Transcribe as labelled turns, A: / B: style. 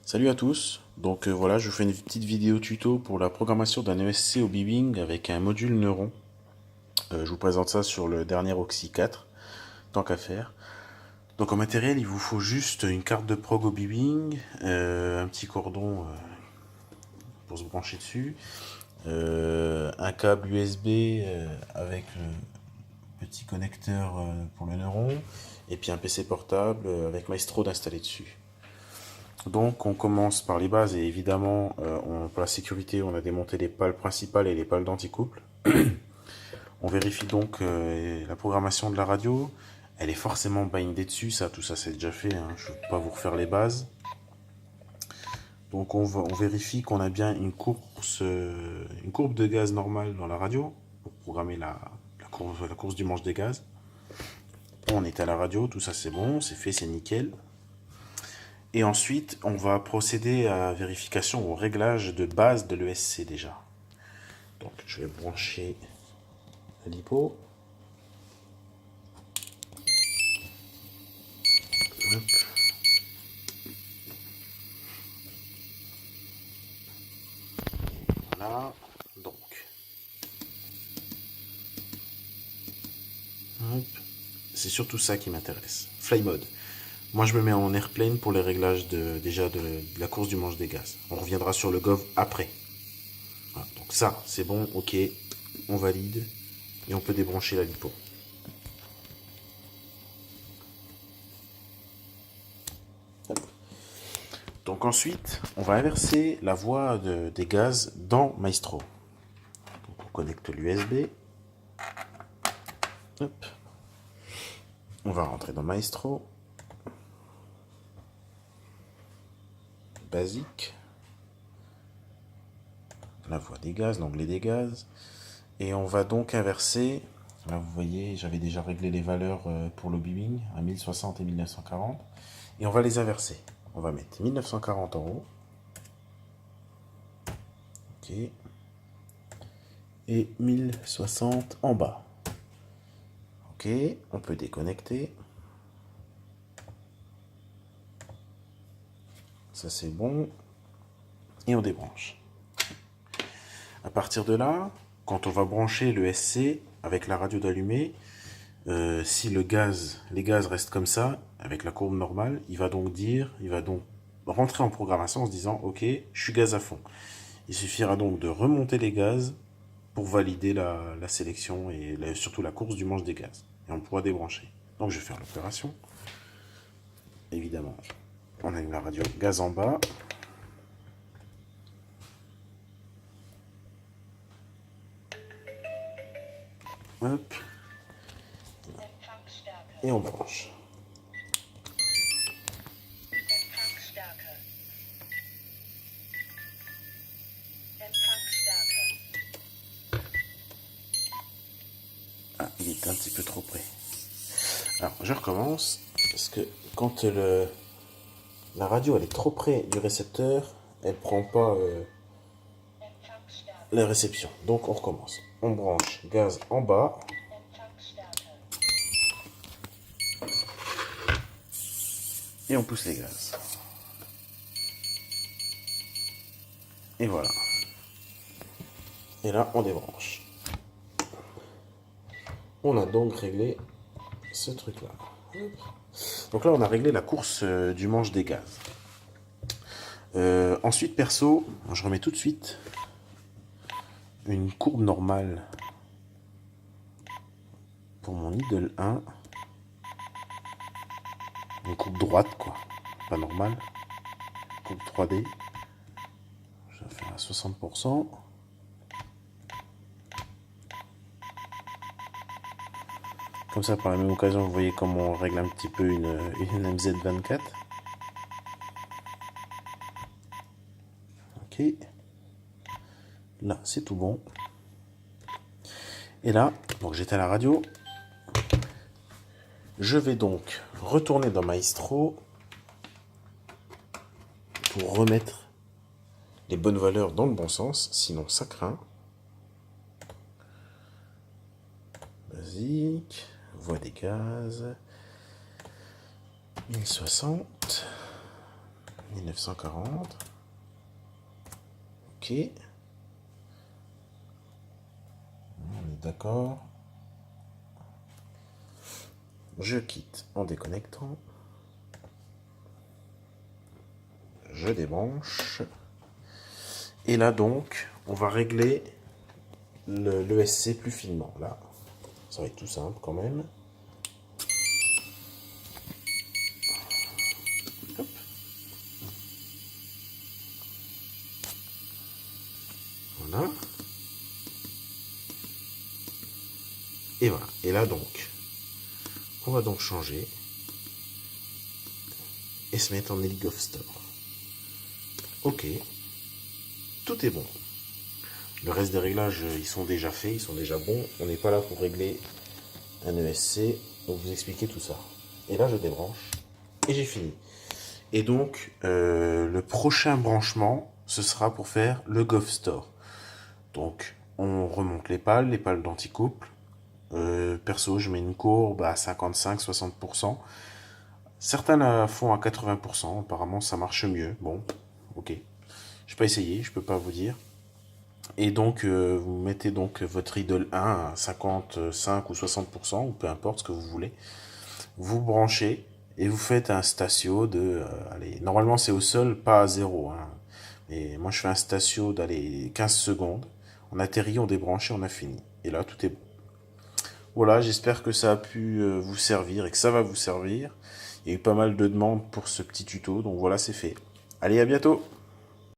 A: Salut à tous, voilà, je vous fais une petite vidéo tuto pour la programmation d'un ESC au Bibing avec un module Neuron. Je vous présente ça sur le dernier Oxy 4, tant qu'à faire. Donc en matériel, il vous faut juste une carte de prog au Bibing, un petit cordon pour se brancher dessus, un câble USB avec le petit connecteur pour le Neuron, et puis un PC portable avec Maestro d'installer dessus. Donc on commence par les bases et évidemment pour la sécurité on a démonté les pales principales et les pales d'anticouple. On vérifie donc la programmation de la radio. Elle est forcément bindée dessus, tout ça c'est déjà fait, hein. Je ne vais pas vous refaire les bases. Donc on vérifie qu'on a bien une courbe de gaz normale dans la radio pour programmer la course du manche des gaz. On est à la radio, tout ça c'est bon, c'est fait, c'est nickel. Et ensuite, on va procéder à vérification au réglage de base de l'ESC déjà. Donc, je vais brancher la lipo. Hop. Voilà. Donc, hop. C'est surtout ça qui m'intéresse. Fly mode. Moi, je me mets en airplane pour les réglages de la course du manche des gaz. On reviendra sur le gov après. Voilà. Donc ça, c'est bon, ok. On valide. Et on peut débrancher la lipo. Donc ensuite, on va inverser la voie des gaz dans Maestro. Donc on connecte l'USB. Hop. On va rentrer dans Maestro. Basique. La voie des gaz, l'onglet des gaz. Et on va donc inverser. Là, vous voyez, j'avais déjà réglé les valeurs pour le bimming à 1060 et 1940. Et on va les inverser. On va mettre 1940 en haut. Ok. Et 1060 en bas. Ok, on peut déconnecter. Ça c'est bon. Et on débranche. À partir de là, quand on va brancher le SC avec la radio d'allumée, si les gaz restent comme ça, avec la courbe normale, il va donc rentrer en programmation en se disant ok, je suis gaz à fond. Il suffira donc de remonter les gaz pour valider la sélection et surtout la course du manche des gaz. Et on pourra débrancher. Donc je vais faire l'opération. Évidemment, on a la radio gaz en bas. Hop. Et on branche. Ah, il est un petit peu trop près. Alors, je recommence, parce que quand la radio elle est trop près du récepteur, elle prend pas la réception. Donc on recommence. On branche gaz en bas. Et on pousse les gaz. Et voilà. Et là, on débranche. On a donc réglé ce truc-là. Donc là, on a réglé la course du manche des gaz. Ensuite, perso, je remets tout de suite une courbe normale pour mon idle 1. Une courbe droite, quoi. Pas normale. Courbe 3D. Je vais faire à 60%. Comme ça, par la même occasion, vous voyez comment on règle un petit peu une MZ24. Ok. Là, c'est tout bon. Et là, donc j'étais à la radio. Je vais donc retourner dans Maestro pour remettre les bonnes valeurs dans le bon sens, sinon ça craint. Basique, voie des gaz, 1060, 1940. Ok. On est d'accord. Je quitte en déconnectant. Je débranche. Et là donc, on va régler l'ESC plus finement. Là, ça va être tout simple quand même. Hop. Voilà. Et voilà. Et là donc, on va donc changer et se mettre en Heligov Store. Ok. Tout est bon. Le reste des réglages, ils sont déjà faits, ils sont déjà bons. On n'est pas là pour régler un ESC, donc vous expliquer tout ça. Et là, je débranche et j'ai fini. Et donc, le prochain branchement, ce sera pour faire le Gov Store. Donc, on remonte les pales d'anticouple. Perso, je mets une courbe à 55-60%. Certains la font à 80%. Apparemment, ça marche mieux. Bon, ok. Je n'ai pas essayé, je peux pas vous dire. Et donc, vous mettez donc votre idle 1 à 55 ou 60%, ou peu importe ce que vous voulez. Vous branchez et vous faites un statio de... allez, normalement, c'est au sol, pas à 0. Hein. Mais moi, je fais un statio d'aller 15 secondes. On atterrit, on débranche et on a fini. Et là, tout est bon. Voilà, j'espère que ça a pu vous servir et que ça va vous servir. Il y a eu pas mal de demandes pour ce petit tuto, donc voilà, c'est fait. Allez, à bientôt!